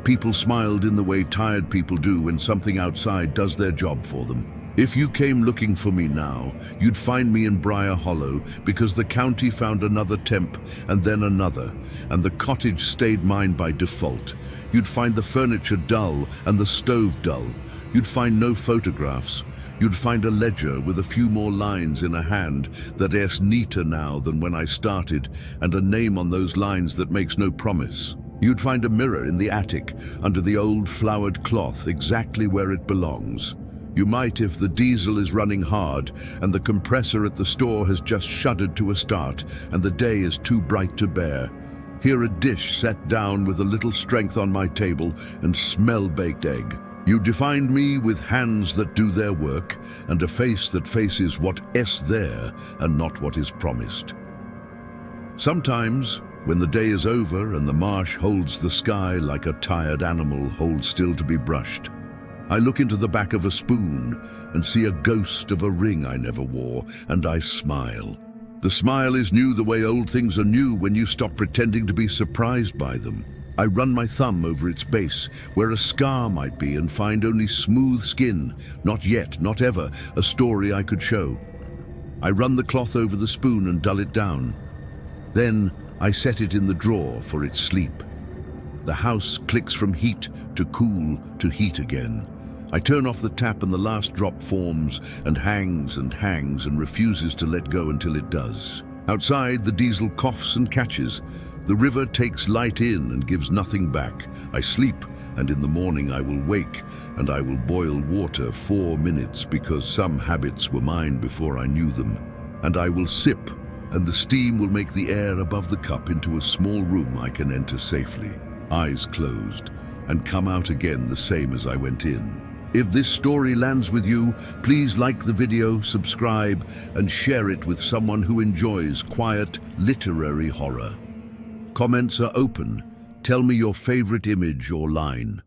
People smiled in the way tired people do when something outside does their job for them. If you came looking for me now, you'd find me in Briar Hollow, because the county found another temp and then another, and the cottage stayed mine by default. You'd find the furniture dull and the stove dull. You'd find no photographs. You'd find a ledger with a few more lines in a hand that is neater now than when I started, and a name on those lines that makes no promise. You'd find a mirror in the attic under the old flowered cloth exactly where it belongs. You might if the diesel is running hard and the compressor at the store has just shuddered to a start and the day is too bright to bear. Hear a dish set down with a little strength on my table and smell baked egg. You find me with hands that do their work and a face that faces what is there and not what is promised. Sometimes, when the day is over and the marsh holds the sky like a tired animal holds still to be brushed, I look into the back of a spoon and see a ghost of a ring I never wore, and I smile. The smile is new the way old things are new when you stop pretending to be surprised by them. I run my thumb over its base, where a scar might be, and find only smooth skin, not yet, not ever, a story I could show. I run the cloth over the spoon and dull it down. Then I set it in the drawer for its sleep. The house clicks from heat to cool to heat again. I turn off the tap and the last drop forms and hangs and refuses to let go until it does. Outside, the diesel coughs and catches. The river takes light in and gives nothing back. I sleep, and in the morning I will wake, and I will boil water 4 minutes because some habits were mine before I knew them. and I will sip, and the steam will make the air above the cup into a small room I can enter safely, eyes closed, and come out again the same as I went in. If this story lands with you, please like the video, subscribe, and share it with someone who enjoys quiet, literary horror. Comments are open. Tell me your favorite image or line.